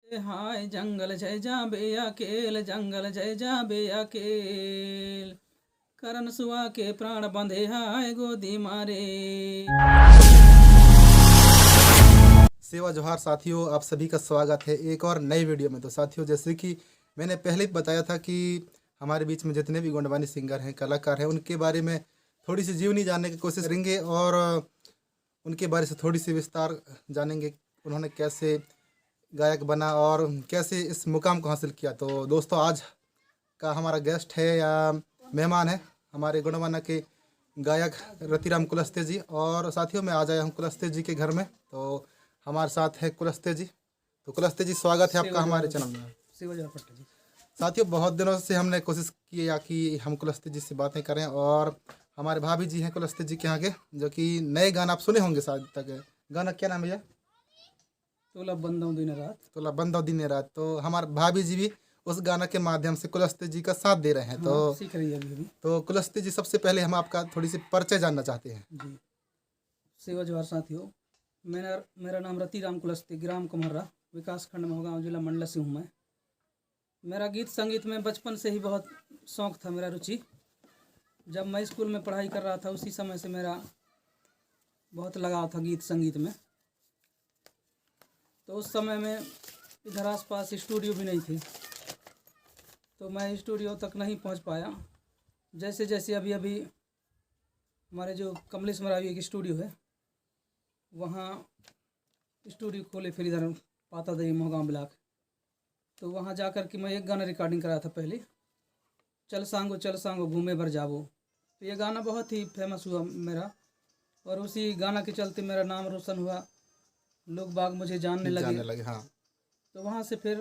हाय जंगल जय जाबे अकेल, जंगल जय जाबे अकेल, करण सुआ के प्राण बंधे हाय गोदी मारे। सेवा जोहार साथियों, आप सभी का स्वागत है एक और नई वीडियो में। तो साथियों, जैसे कि मैंने पहले ही बताया था कि हमारे बीच में जितने भी गोंडवानी सिंगर हैं, कलाकार हैं, उनके बारे में थोड़ी सी जीवनी जानने की कोशिश करेंगे और उनके बारे से थोड़ी सी विस्तार जानेंगे। उन्होंने कैसे गायक बना और कैसे इस मुकाम को हासिल किया। तो दोस्तों, आज का हमारा गेस्ट है या मेहमान है हमारे गोंडवाना के गायक रतिराम कुलस्ते जी। और साथियों, मैं आज आया हूँ कुलस्ते जी के घर में। तो हमारे साथ है कुलस्ते जी। तो कुलस्ते जी, स्वागत है आपका हमारे चैनल में। जी। साथियों, बहुत दिनों से हमने कोशिश की है कि हम कुलस्ते जी से बातें करें, और हमारे भाभी जी हैं कुलस्ते जी के यहाँ के, जो कि नए गाना आप सुने होंगे शायद तक। गाना क्या नाम है भैया? तोला बंदों दिन रात। तो बंदा दिन रात। तो हमारे भाभी जी भी उस गाना के माध्यम से कुलस्ते जी का साथ दे रहे हैं। हाँ, सीख रही है अभी। तो कुलस्ते जी, सबसे पहले हम आपका थोड़ी सी परिचय जानना चाहते हैं। जी। सेवा जोहार साथियों, मेरा नाम रतिराम कुलस्ते, ग्राम कुम्हर्रा, विकास खंड महगांव, जिला मंडला से हूँ मैं। मेरा गीत संगीत में बचपन से ही बहुत शौक था, मेरा रुचि। जब मैं स्कूल में पढ़ाई कर रहा था, उसी समय से मेरा बहुत लगाव था गीत संगीत में। तो उस समय में इधर आसपास स्टूडियो भी नहीं थे, तो मैं स्टूडियो तक नहीं पहुंच पाया। जैसे जैसे अभी हमारे जो कमलेश मरावी एक स्टूडियो है, वहाँ स्टूडियो खोले, फिर इधर पाता दही मोहगांव ब्लॉक। तो वहाँ जाकर के मैं एक गाना रिकॉर्डिंग कराया था पहले, चल सांगो घूमे भर जाबो। तो ये गाना बहुत ही फेमस हुआ मेरा, और उसी गाना के चलते मेरा नाम रोशन हुआ, लोग बाग मुझे जानने लगे। हाँ। तो वहाँ से फिर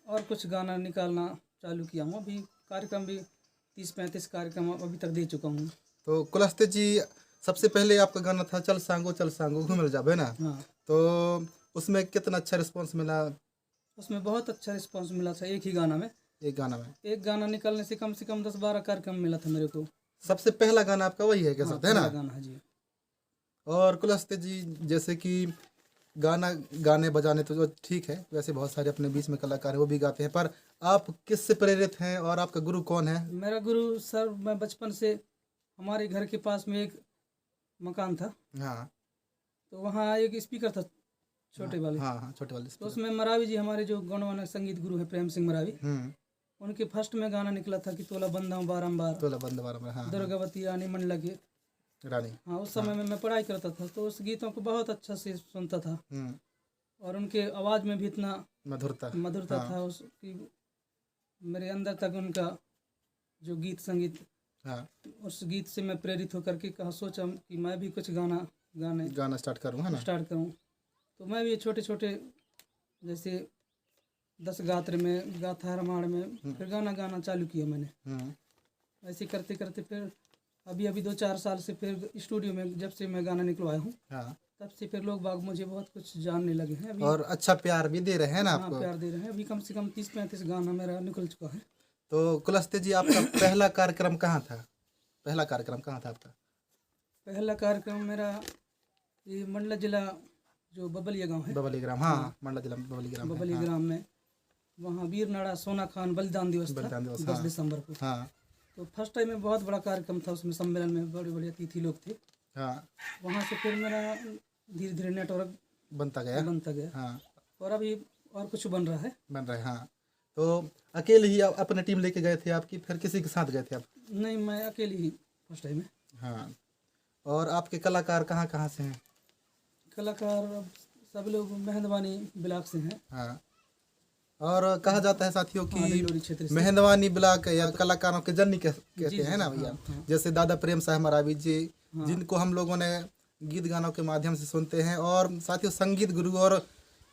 और कुछ गाना निकालना चालू किया हूँ। अभी कार्यक्रम भी 30-35 कार्यक्रम अभी तक दे चुका हूँ। तो कुलस्ते जी, सबसे पहले आपका गाना था चल सांगो घूमे जाब, है ना? हाँ। तो उसमें कितना अच्छा रिस्पांस मिला? उसमें बहुत अच्छा रिस्पांस मिला था। एक ही गाना में, एक गाना निकलने से कम 10-12 कार्यक्रम मिला था मेरे को। सबसे पहला गाना आपका वही है, कैसा है ना? गाना है जी। और कुलस्ते जी, जैसे कि गाना गाने बजाने तो जो ठीक है, वैसे बहुत सारे अपने बीच में कलाकार हैं, वो भी गाते हैं, पर आप किससे प्रेरित हैं और आपका गुरु कौन है? मेरा गुरु सर, मैं बचपन से, हमारे घर के पास में एक मकान था। हाँ। तो वहाँ एक स्पीकर था, छोटे वाले। हाँ, छोटे वाले। तो उसमें मरावी जी, हमारे जो गोंडवाना संगीत गुरु है, प्रेम सिंह मरावी, उनके फर्स्ट में गाना निकला था कि तोला बंदा बारंबार, हाँ, दुर्गावती रानी मन लगे रानी। हाँ, उस समय में मैं पढ़ाई करता था, तो उस गीतों को बहुत अच्छा से सुनता था। और उनके आवाज़ में भी इतना मधुरता था उसकी, मेरे अंदर तक उनका जो गीत संगीत, उस गीत से मैं प्रेरित होकर के सोचा कि मैं भी कुछ गाना स्टार्ट करूँ, है ना? तो मैं भी छोटे छोटे, जैसे 10 गात्र में, गाथा रामायण में, फिर गाना चालू किया मैंने। ऐसे करते करते फिर अभी 2-4 साल से फिर स्टूडियो में जब से मैं गाना निकलवाया हूँ, तब से फिर लोग बाग मुझे बहुत कुछ जानने लगे हैं अभी। और अच्छा प्यार भी दे रहे हैं ना आपको? प्यार दे रहे हैं। अभी कम से कम 30-35 गाना मेरा निकल चुका है। तो कुलस्ते जी, आपका पहला कार्यक्रम कहाँ था? आपका पहला कार्यक्रम मेरा ये मंडला जिला, जो बबलिया गांव है, बबली ग्राम। हाँ, मंडला जिला बबली ग्राम में, वहाँ वीरनाड़ा सोना खान बलिदान दिवस था 10 दिसंबर को। तो फर्स्ट टाइम में बहुत बड़ा कार्यक्रम था, उसमें सम्मेलन में बड़े बड़े अतिथि लोग थे। वहाँ से फिर मेरा धीरे धीरे नेटवर्क बनता गया। और अभी और कुछ बन रहा है। हाँ। तो अकेले ही अपने टीम लेके गए थे आपकी, फिर किसी के साथ गए थे आप? नहीं, मैं अकेले ही फर्स्ट टाइम में। हाँ। और आपके कलाकार कहाँ से हैं? कलाकार सब लोग मेहंदवानी ब्लॉक से हैं। हाँ। और कहा जाता है साथियों कि मेहंदवानी ब्लॉक या कलाकारों के जननी कहते हैं ना भैया। जैसे दादा प्रेम साहब मरावी जी, जिनको हम लोगों ने गीत गानों के माध्यम से सुनते हैं, और साथियों संगीत गुरु, और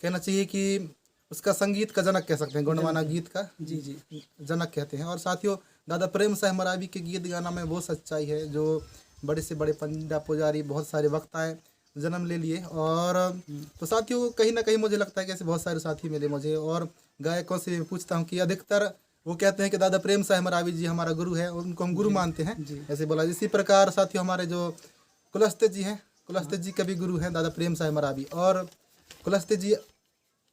कहना चाहिए कि उसका संगीत का जनक कह सकते हैं, गोंडवाना गीत का जनक कहते हैं। और साथियों, दादा प्रेम साहब मरावी के गीत गाना में वो सच्चाई है जो बड़े से बड़े पंडा पुजारी, बहुत सारे वक्ताएं जन्म ले लिए। और तो साथियों, कहीं ना कहीं मुझे लगता है कि ऐसे बहुत सारे साथी मिले मुझे, और गायकों से पूछता हूँ कि अधिकतर वो कहते हैं कि दादा प्रेम साहब मरावी जी हमारा गुरु है, उनको हम गुरु मानते हैं, ऐसे बोला। इसी प्रकार साथियों, हमारे जो कुलस्ते जी हैं, कुलस्ते जी के भी गुरु हैं दादा प्रेम साहब मरावी। और कुलस्ते जी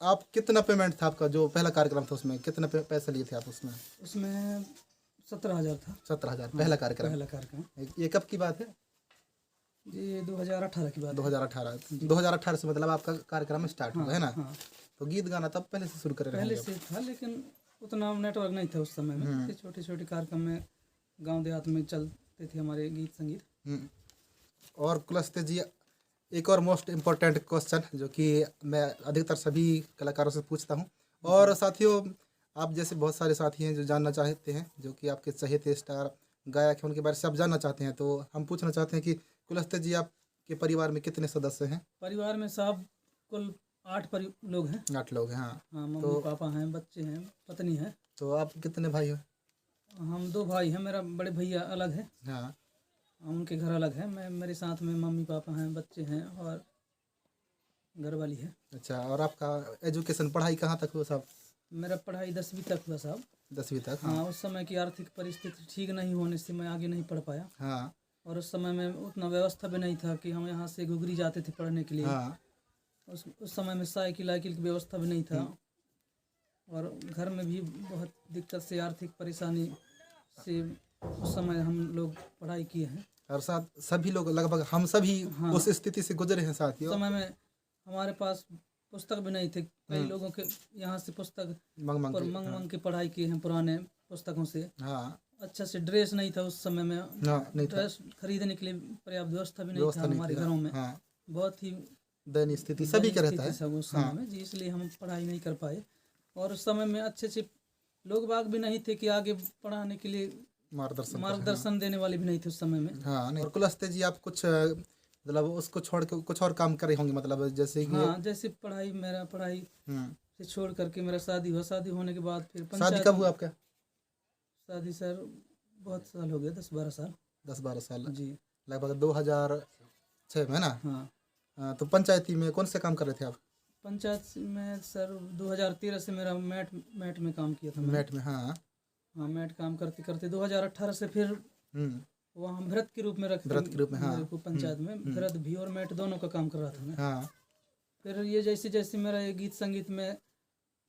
आप कितना पेमेंट था आपका जो पहला कार्यक्रम था उसमें कितने पैसे लिए थे आप उसमें? उसमें 17,000 था। 17,000 पहला कार्यक्रम। पहला कार्यक्रम ये कब की बात है? ये 2018 की बात है। 2018 से मतलब आपका कार्यक्रम स्टार्ट हुआ है ना? हाँ, तो गीत गाना तब पहले से शुरू कर रहे पहले हैं? से था लेकिन उतना नेटवर्क नहीं था उस समय में। छोटे छोटे कार्यक्रम में गांव देहात में चलते थे हमारे गीत संगीत। और कुलस्ते जी एक और मोस्ट इम्पोर्टेंट क्वेश्चन जो कि मैं अधिकतर सभी कलाकारों से पूछता हूँ, और साथियों आप जैसे बहुत सारे साथी हैं जो जानना चाहते हैं, जो कि आपके चहेते स्टार गायक हैं, उनके बारे से आप जानना चाहते हैं, तो हम पूछना चाहते हैं कि कुलस्ते जी आपके परिवार में कितने सदस्य हैं? परिवार में सब कुल 8 लोग हैं। 8 लोग हैं। हाँ, हाँ, मम्मी पापा हैं, बच्चे हैं, पत्नी है। तो आप कितने भाई हो? हम 2 भाई हैं, मेरा बड़े भैया अलग है, हाँ, उनके घर अलग है। मैं मेरे साथ में मम्मी पापा हैं, बच्चे हैं और घरवाली है। अच्छा। और आपका एजुकेशन पढ़ाई कहाँ तक हुआ साहब? मेरा पढ़ाई 10वीं तक हुआ साहब। 10वीं तक। हाँ, उस समय की आर्थिक परिस्थिति ठीक नहीं होने से मैं आगे नहीं पढ़ पाया। हाँ और उस समय में उतना व्यवस्था भी नहीं था कि हम यहाँ से घुघरी जाते थे पढ़ने के लिए। हाँ। उस समय में साइकिल वाइकिल की व्यवस्था भी नहीं था, और घर में भी बहुत दिक्कत से, आर्थिक परेशानी से उस समय हम लोग पढ़ाई किए हैं। और साथ सभी लोग लगभग हम सभी उस स्थिति से गुजरे हैं उस साथियों। समय में हमारे पास पुस्तक भी नहीं थे। कई लोगों के यहाँ से पुस्तक मंग के पढ़ाई किए हैं पुराने पुस्तकों से। हाँ। अच्छा से ड्रेस नहीं था उस समय में। नहीं था। ड्रेस खरीदने के लिए पर्याप्त व्यवस्था भी नहीं था हमारे घरों में। हाँ। बहुत ही दयनीय स्थिति सभी का रहता है सब उस समय में जी, इसलिए हम पढ़ाई नहीं कर पाए। और उस समय में अच्छे लोग बाग भी नहीं थे कि आगे पढ़ाने के लिए मार्गदर्शन देने वाले भी नहीं थे उस समय में। हाँ, नहीं। और कुलस्ते जी आप कुछ मतलब उसको छोड़ के कुछ और काम कर रहे होंगे, मतलब जैसे कि हाँ, जैसे पढ़ाई, मेरा पढ़ाई से छोड़ करके मेरा शादी हुआ। शादी होने के बाद फिर शादी कब हुआ आपका? शादी सर बहुत साल हो गए, 10-12 साल। 10-12 साल जी, लगभग 2006 में ना? हाँ। तो पंचायती में कौन से काम कर रहे थे आप? पंचायत में सर 2013 से मेरा मैट में काम किया था। मैट में। हाँ हाँ, मैट काम करते करते 2018 से फिर वहाँ भरत के रूप में रखे। भरत के रूप में। हाँ। मेरे को पंचायत में भरत भी और मैट दोनों का काम कर रहा था मैं। हाँ। फिर ये जैसे जैसे मेरा ये गीत संगीत में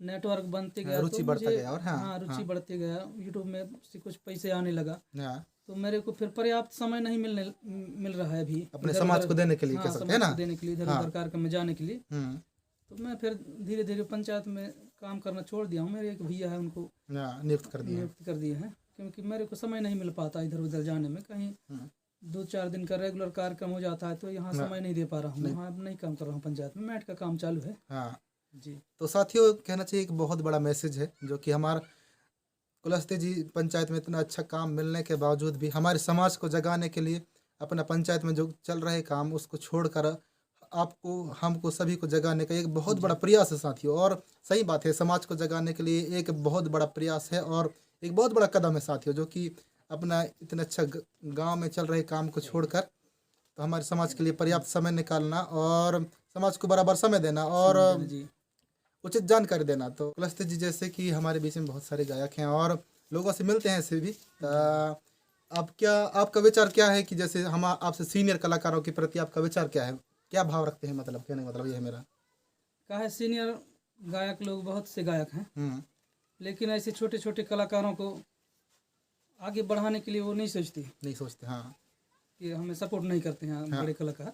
नेटवर्क बनते गया, रुचि बढ़ता गया। और हाँ, रुचि बढ़ते गया, यूट्यूब में से कुछ पैसे आने लगा। हाँ। तो मेरे को फिर पर्याप्त समय नहीं मिल रहा है अभी अपने समाज को देने के लिए, कह सकते हैं ना, देने के लिए, इधर उधर कार्यक्रम में जाने के लिए। तो मैं फिर धीरे धीरे पंचायत में काम करना छोड़ दिया हूँ। मेरे एक भैया है, उनको नियुक्त कर दिए हैं, क्योंकि मेरे को समय नहीं मिल पाता इधर उधर जाने में। कहीं 2-4 दिन का रेगुलर कार्यक्रम हो जाता है तो यहाँ समय नहीं दे पा रहा हूँ। वहाँ नहीं काम कर रहा हूँ, पंचायत में मैट का काम चालू है। हाँ जी। तो साथियों कहना चाहिए एक बहुत बड़ा मैसेज है जो कि हमारा कुलस्ते जी पंचायत में इतना अच्छा काम मिलने के बावजूद भी हमारे समाज को जगाने के लिए अपना पंचायत में जो चल रहे काम उसको छोड़कर आपको हमको सभी को जगाने का एक बहुत बड़ा प्रयास है साथियों। और सही बात है, समाज को जगाने के लिए एक बहुत बड़ा प्रयास है और एक बहुत बड़ा कदम है साथियों, जो कि अपना इतना अच्छा गांव में चल रहे काम को छोड़कर तो हमारे समाज के लिए पर्याप्त समय निकालना और समाज को बराबर समय देना और उचित जानकारी देना। तो कुलस्ते जी जैसे कि हमारे बीच में बहुत सारे गायक हैं और लोगों से मिलते हैं ऐसे भी, आपका विचार क्या है कि जैसे हम आपसे सीनियर कलाकारों के प्रति आपका विचार क्या है, क्या भाव रखते हैं? मतलब कहने का मतलब ये है मेरा क्या है, सीनियर गायक लोग बहुत से गायक हैं, लेकिन ऐसे छोटे छोटे कलाकारों को आगे बढ़ाने के लिए वो नहीं सोचते। हाँ, कि हमें सपोर्ट नहीं करते हैं। बड़े कलाकार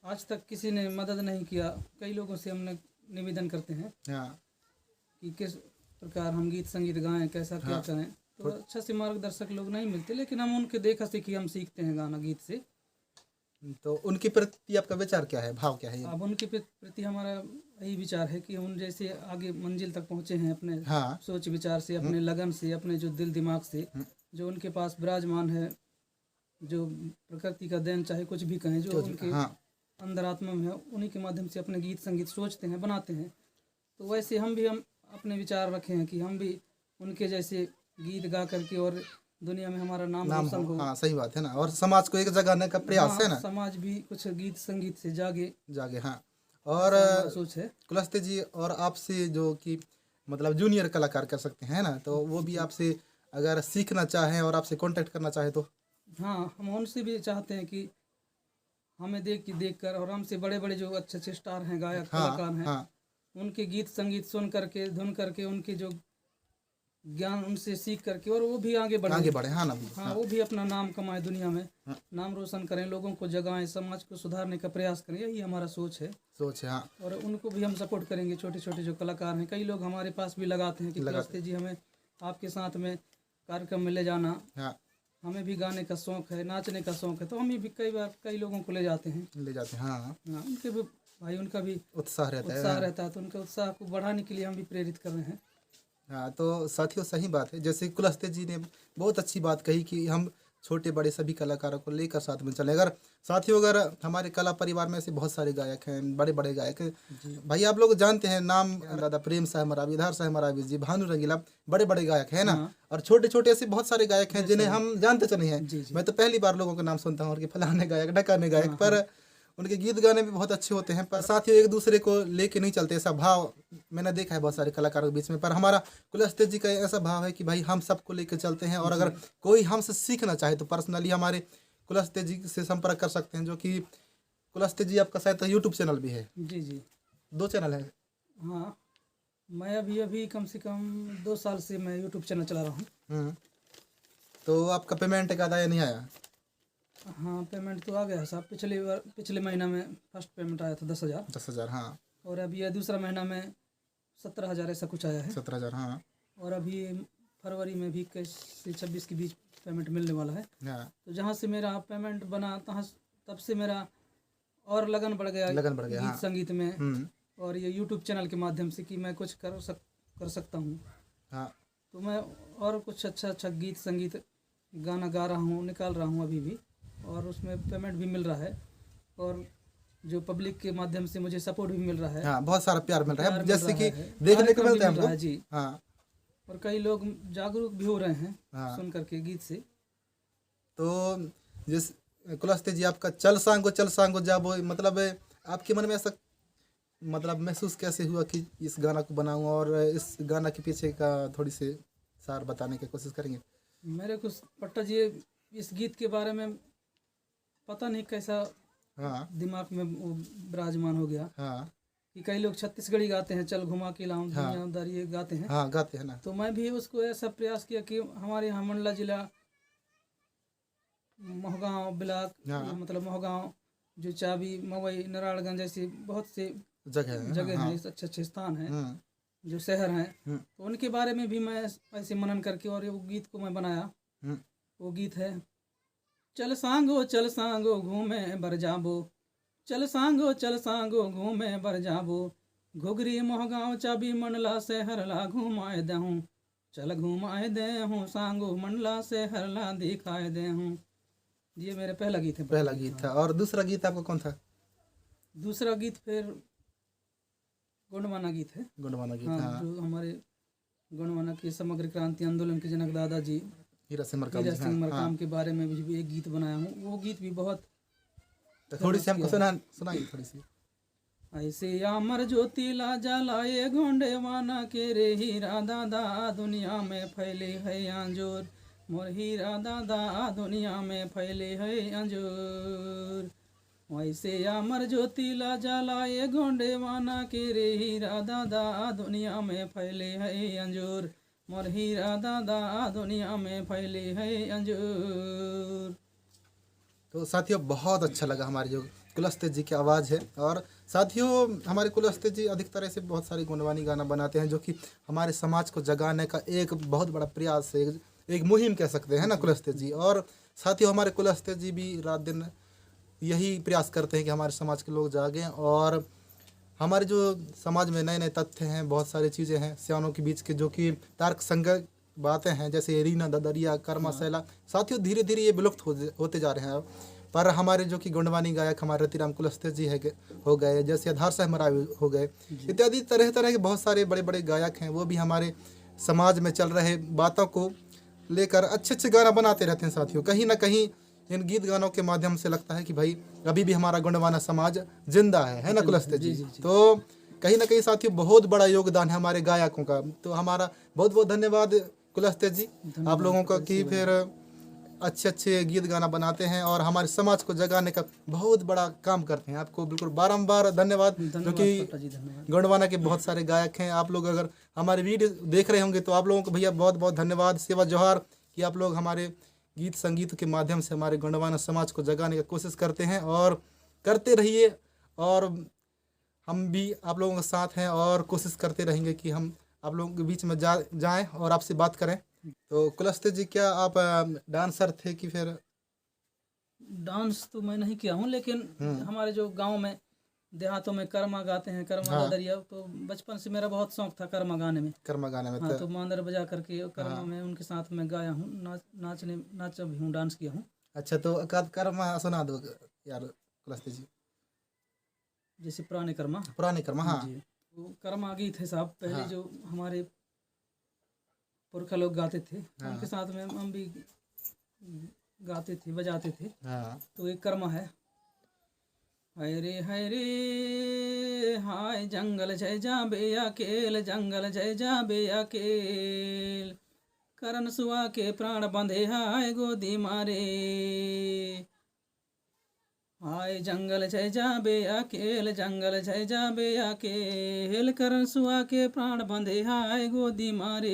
आज तक किसी ने मदद नहीं किया। कई लोगों से हमने निवेदन करते हैं कि किस प्रकार हम गीत संगीत गाएं, कैसा क्या करें, तो अच्छा से मार्गदर्शक लोग नहीं मिलते। लेकिन हम उनके देखा सीखी हम सीखते हैं गाना गीत से। तो उनके प्रति आपका विचार क्या है, भाव क्या है? अब उनके प्रति हमारा यही विचार है कि हम जैसे आगे मंजिल तक पहुंचे हैं अपने सोच विचार से, अपने लगन से, अपने जो दिल दिमाग से, जो उनके पास विराजमान है, जो प्रकृति का देन चाहे कुछ भी कहें, जो उनके अंदर आत्मा में है, उन्हीं के माध्यम से अपने गीत संगीत सोचते हैं, बनाते हैं। तो वैसे हम अपने विचार रखे हैं कि हम भी उनके जैसे गीत गा करके और दुनिया में हमारा नाम रोशन हो। हाँ, सही बात है ना। और समाज को एक जगाने का प्रयास है ना, समाज भी कुछ गीत संगीत से जागे। हाँ। और सोच है कुलस्ते जी और आपसे जो कि मतलब जूनियर कलाकार कर सकते हैं ना, तो वो भी आपसे अगर सीखना चाहें और आपसे कांटेक्ट करना चाहे तो? हाँ, हम उनसे भी चाहते हैं कि हमें देख कर और हमसे बड़े बड़े जो अच्छे स्टार हैं, गायक कलाकार हैं, उनके गीत संगीत सुन करके धुन करके उनके जो ज्ञान उनसे सीख करके और वो भी आगे बढ़े। आगे बढ़े, हाँ ना भैया। हाँ, वो भी अपना नाम कमाए दुनिया में, नाम रोशन करें, लोगों को जगाएं, समाज को सुधारने का प्रयास करें, यही हमारा सोच है। सोच है, हाँ। और उनको भी हम सपोर्ट करेंगे। छोटे छोटे जो कलाकार हैं, कई लोग हमारे पास भी लगाते हैं कि कुलस्ते जी हमें आपके साथ में कार्यक्रम में ले जाना, हाँ, हमें भी गाने का शौक है, नाचने का शौक है, तो हम भी कई बार कई लोगों को ले जाते हैं। ले जाते हैं, हाँ। हाँ, उनके भी भाई उनका भी उत्साह रहता है। उत्साह रहता है, तो उनके उत्साह को बढ़ाने के लिए हम भी प्रेरित कर रहे हैं। हाँ, तो साथियों सही बात है, जैसे कुलस्ते जी ने बहुत अच्छी बात कही कि हम छोटे बड़े सभी कलाकारों को लेकर साथ में चले। अगर साथियों, अगर हमारे कला परिवार में से बहुत सारे गायक हैं, बड़े बड़े गायक हैं भाई, आप लोग जानते हैं नाम, दादा प्रेम साहब मरावी, धार साहब मरावी जी, भानु रंगीला, बड़े बड़े गायक है ना। और छोटे छोटे ऐसे बहुत सारे गायक हैं जिन्हें हम जानते चले हैं। मैं तो पहली बार लोगों का नाम सुनता हूँ, और कि फलाने गायक, ढकाने गायक, पर उनके गीत गाने भी बहुत अच्छे होते हैं। पर साथियों, एक दूसरे को लेके नहीं चलते, ऐसा भाव मैंने देखा है बहुत सारे कलाकारों के बीच में। पर हमारा कुलस्ते जी का ऐसा भाव है कि भाई हम सबको लेकर चलते हैं, और अगर कोई हमसे सीखना चाहे तो पर्सनली हमारे कुलस्ते जी से संपर्क कर सकते हैं। जो कि कुलस्ते जी आपका शायद यूट्यूब चैनल भी है। जी जी, 2 चैनल है। हाँ, मैं अभी कम से कम 2 साल से मैं यूट्यूब चैनल चला रहा हूँ। तो आपका पेमेंट का आया नहीं आया? हाँ, पेमेंट तो आ गया है साहब। पिछले महीना में फर्स्ट पेमेंट आया था 10,000। 10,000, हाँ। और अभी ये दूसरा महीना में 17,000 ऐसा कुछ आया है। 17,000, हाँ। और अभी फरवरी में भी 21 से 26 के बीच पेमेंट मिलने वाला है। हाँ। तो जहाँ से मेरा पेमेंट बना तब से मेरा और लगन बढ़ गया गीत हाँ। संगीत में, और ये यूट्यूब चैनल के माध्यम से कि मैं कुछ कर सकता हूँ। हाँ। तो मैं और कुछ अच्छा गीत संगीत गाना गा रहा हूँ, निकाल रहा हूँ अभी भी, और उसमें पेमेंट भी मिल रहा है, और जो पब्लिक के माध्यम से मुझे सपोर्ट भी मिल रहा है। हाँ, बहुत सारा प्यार मिल रहा है, जैसे कि देखने को मिलता है हमको। जी, हाँ। और कई लोग जागरूक भी हो रहे हैं सुन करके गीत से। तो जिस कुलस्ते जी आपका चल सांगो जाबो, मतलब आपके मन में ऐसा मतलब महसूस कैसे हुआ कि इस गाना को बनाऊं, और इस गाना के पीछे का थोड़ी सी सार बताने की कोशिश करेंगे? मेरे को पट्टा जी इस गीत के बारे में पता नहीं कैसा दिमाग में वो विराजमान हो गया। हाँ। कि कई लोग छत्तीसगढ़ी गाते हैं, चल घुमा के लाऊं दुनियादारी, ये गाते हैं। हाँ, गाते हैं ना। तो मैं भी उसको ऐसा प्रयास किया कि हमारे यहाँ मंडला जिला मोहगांव ब्लॉक, मतलब मोहगांव जो चाबी मवई नारायणगंज जैसी बहुत से जगह हैं, अच्छे स्थान हैं जो शहर हैं, तो उनके बारे में भी मैं ऐसे मनन करके और वो गीत को मैं बनाया। वो गीत है, चल सांगो घूमे बर जाबो, चल सांगो घूमे बर जाबो, घुघरी मोहगांव चाबी मंडला शहर ला घुमाए दे हूँ, चल घुमाए दे हूँ सांगो मंडला शहर ला दिखाए दे हूँ। ये मेरा पहला गीत है। पहला गीत था। और दूसरा गीत आपका कौन था? दूसरा गीत फिर गुणवाना गीत है। गुणवाना गीत, हाँ, जो हमारे गुणवाना के समग्र क्रांति आंदोलन के जनक दादाजी हीरा सिंह मरकाम के बारे में भी एक गीत बनाया हूँ। वो गीत भी बहुत थोड़ी सी हमको सुनाइए थोड़ी सी। ऐसे अमर ज्योति ला जलाए गोंडेवाना के रे हीरा दादा दुनिया में फैले है अंजोर, मोर हीरा दादा दुनिया में फैले है अंजोर। वैसे अमर ज्योति ला जलाए गोंडेवाना के रे हीरा दादा दुनिया में फैले है अंजोर, मोर हीरा दादा दुनिया में फैले है अंजोर। तो साथियों बहुत अच्छा लगा हमारे जो कुलस्ते जी की आवाज़ है। और साथियों हमारे कुलस्ते जी अधिकतर ऐसे बहुत सारे गुणवानी गाना बनाते हैं जो कि हमारे समाज को जगाने का एक बहुत बड़ा प्रयास है, एक मुहिम कह सकते हैं ना कुलस्ते जी। और साथियों हमारे कुलस्ते जी भी रात दिन यही प्रयास करते हैं कि हमारे समाज के लोग जागें, और हमारे जो समाज में नए नए तथ्य हैं, बहुत सारी चीज़ें हैं सियानों के बीच के जो कि तर्क संगत बातें हैं, जैसे रीना ददरिया कर्मा सैला, साथियों धीरे धीरे ये विलुप्त होते जा रहे हैं। पर हमारे जो कि गुणवानी गायक हमारे रतिराम कुलस्ते जी हो गए, जैसे आधार साहब मरावी हो गए, इत्यादि तरह तरह के बहुत सारे बड़े बड़े गायक हैं, वो भी हमारे समाज में चल रहे बातों को लेकर अच्छे अच्छे गाना बनाते रहते हैं। साथियों कहीं ना कहीं इन गीत गानों के माध्यम से लगता है कि भाई अभी भी हमारा गुणवाना समाज जिंदा है ना कुलस्ते जी। तो कहीं ना कहीं साथियों बहुत बड़ा योगदान है हमारे गायकों का। तो हमारा बहुत बहुत धन्यवाद कुलस्ते जी आप लोगों का कि फिर अच्छे अच्छे गीत गाना बनाते हैं और हमारे समाज को जगाने का बहुत बड़ा काम करते हैं। आपको बिल्कुल बारंबार धन्यवाद, क्योंकि पट्टा जी धन्यवाद। गोंडवाना के बहुत सारे गायक हैं। आप लोग अगर हमारे वीडियो देख रहे होंगे तो आप लोगों को भैया बहुत बहुत धन्यवाद, सेवा जोहार कि आप लोग हमारे गीत संगीत के माध्यम से हमारे गोंडवाना समाज को जगाने की कोशिश करते हैं और करते रहिए। और हम भी आप लोगों के साथ हैं और कोशिश करते रहेंगे कि हम आप लोगों के बीच में जाएं और आपसे बात करें। तो कुलस्ते जी, क्या आप डांसर थे कि फिर? डांस तो मैं नहीं किया हूँ, लेकिन हमारे जो गांव में देहातों में कर्मा गाते हैं, कर्मा दरिया, तो बचपन से मेरा बहुत शौक था कर्मा गाने में। कर्मा गाने में हाँ, तो मांदर बजा करके कर्मा में उनके साथ में गाया हूँ, नाचा भी हूँ, डांस किया हूँ। अच्छा, तो एकाध कर्मा सुना दो यार कुलस्ते जी। जैसे पुराने कर्मा। हाँ जी, वो कर्मा गीत है साहब, पहले जो हमारे पुरखा लोग गाते थे, उनके साथ में हम भी गाते थे, बजाते थे। तो एक कर्मा है, हाय रे हाय जंगल जय जाबे अकेल, जंगल जय जाबे अकेल, करन सुआ के प्राण बंधे हाय गोदी मारे, हाय जंगल जय जाबे अकेल, जंगल जय जाबे अकेल, करन सुआ के प्राण बंधे हाय गोदी मारे।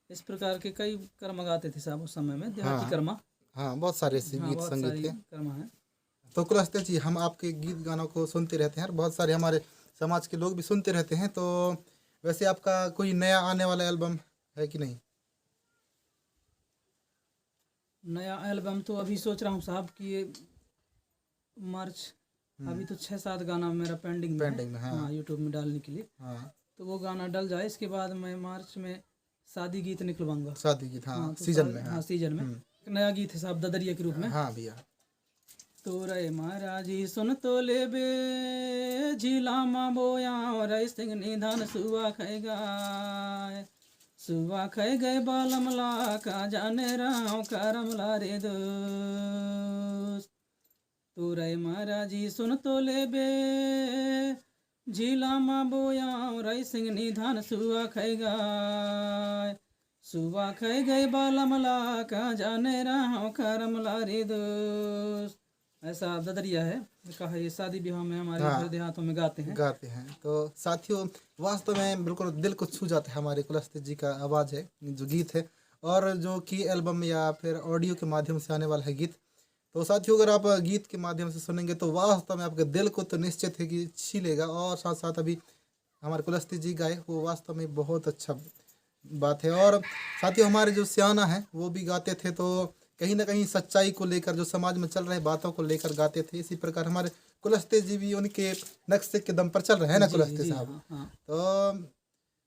इस प्रकार के कई कर्म गाते थे साहब उस समय में, देहाती कर्मा। हाँ, बहुत सारे ऐसे गीत संगीत थे। कर्मा है। तो कुलस्ते जी, हम आपके गीत गानों को सुनते रहते हैं और बहुत सारे हमारे समाज के लोग भी सुनते रहते हैं। तो वैसे आपका कोई नया आने वाला एल्बम है कि नहीं? नया एल्बम तो अभी सोच रहा हूँ साहब कि ये मार्च, अभी तो 6-7 गाना मेरा पेंडिंग में है। हाँ, यूट्यूब में डालने के लिए। तो वो गाना डल जाए, इसके बाद मैं मार्च में शादी गीत निकलवाऊंगा। शादी गीत, तो सीजन में। हाँ, सीजन में एक नया गीत है साहब, ददरिया के रूप में। हाँ भैया। तो रे महाराजी सुन तो ले बे, झीला माँ बोया रे सिंह निधान सुआ खाएगा, सुआ खाए गए बालमला का जाने राव करमला रे दोस्त। तो रे महाराजी सुन तो ले बे, झीला माँ बोया रे सिंह निधान सुआ खाएगा, सुआ खाए गए बालमला का जाने राव करमला रे दोस्त। ऐसा ददरिया है, कहा ये शादी विवाह में हमारे घर देहातों में गाते हैं। तो साथियों, वास्तव में बिल्कुल दिल को छू जाता है हमारे कुलस्ते जी का आवाज़ है, जो गीत है, और जो कि एल्बम या फिर ऑडियो के माध्यम से आने वाला है गीत। तो साथियों, अगर आप गीत के माध्यम से सुनेंगे तो वास्तव में आपके दिल को तो निश्चित है कि छू लेगा। और साथ साथ अभी हमारे कुलस्ते जी गाए, वो वास्तव में बहुत अच्छा बात है। और साथियों, हमारे जो सियाना है वो भी गाते थे, तो कहीं ना कहीं सच्चाई को लेकर, जो समाज में चल रहे बातों को लेकर गाते थे। इसी प्रकार हमारे कुलस्ते जी भी उनके नक्शे के दम पर चल रहे हैं ना कुलस्ते साहब। तो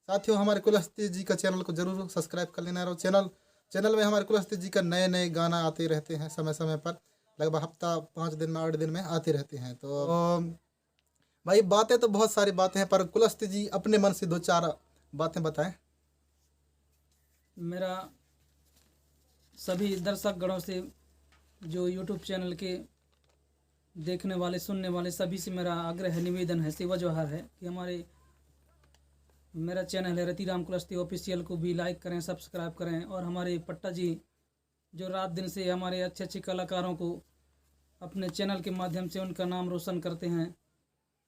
साथियों, हमारे कुलस्ते जी का चैनल को जरूर सब्सक्राइब कर लेना। और चैनल में हमारे कुलस्ते जी का नए नए गाना आते रहते हैं समय समय पर, लगभग हफ्ता 5 दिन में 8 दिन में आते रहते हैं। तो भाई, बातें तो बहुत सारी बातें हैं, पर कुलस्ते जी अपने मन से 2-4 बातें बताएं। मेरा सभी दर्शक गणों से, जो यूट्यूब चैनल के देखने वाले सुनने वाले सभी से मेरा आग्रह है, निवेदन है, सेवा जोहार है कि मेरा चैनल है रतिराम कुलस्ते ऑफिशियल को भी लाइक करें, सब्सक्राइब करें। और हमारे पट्टा जी जो रात दिन से हमारे अच्छे अच्छे कलाकारों को अपने चैनल के माध्यम से उनका नाम रोशन करते हैं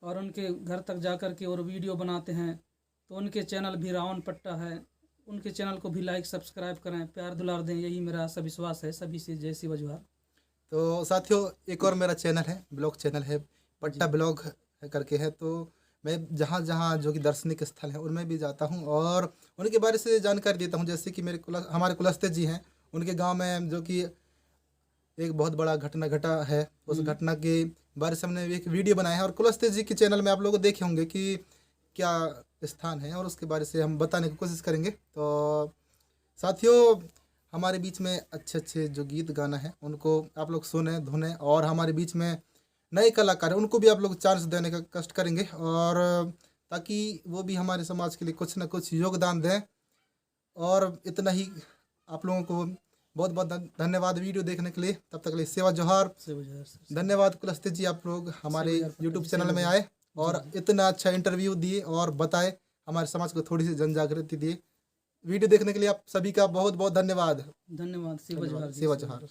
और उनके घर तक जा कर के और वीडियो बनाते हैं, तो उनके चैनल भी रावण पट्टा है, उनके चैनल को भी लाइक सब्सक्राइब करें, प्यार दुलार दें, यही मेरा सब विश्वास है सभी से। जय शिव जोहार। तो साथियों, एक और मेरा चैनल है, ब्लॉग चैनल है, पट्टा ब्लॉग करके है। तो मैं जहाँ जहाँ जो कि दार्शनिक स्थल है उनमें भी जाता हूँ और उनके बारे से जानकारी देता हूँ। जैसे कि हमारे कुलस्ते जी हैं, उनके गांव में जो कि एक बहुत बड़ा घटना घटा है, उस घटना के बारे से हमने एक वीडियो बनाया है। और कुलस्ते जी के चैनल में आप लोग देखे होंगे कि क्या स्थान है, और उसके बारे से हम बताने की कोशिश करेंगे। तो साथियों, हमारे बीच में अच्छे अच्छे जो गीत गाना है उनको आप लोग सुने धुने, और हमारे बीच में नए कलाकार हैं उनको भी आप लोग चांस देने का कष्ट करेंगे, और ताकि वो भी हमारे समाज के लिए कुछ ना कुछ योगदान दें। और इतना ही, आप लोगों को बहुत बहुत धन्यवाद वीडियो देखने के लिए। तब तक के लिए सेवा जोहार। धन्यवाद कुलस्ते जी, आप लोग हमारे यूट्यूब चैनल में आए और इतना अच्छा इंटरव्यू दिए और बताए, हमारे समाज को थोड़ी सी जन जागृति दिए। वीडियो देखने के लिए आप सभी का बहुत बहुत धन्यवाद। धन्यवाद। शिवा जोहार जी। सेवा जोहार।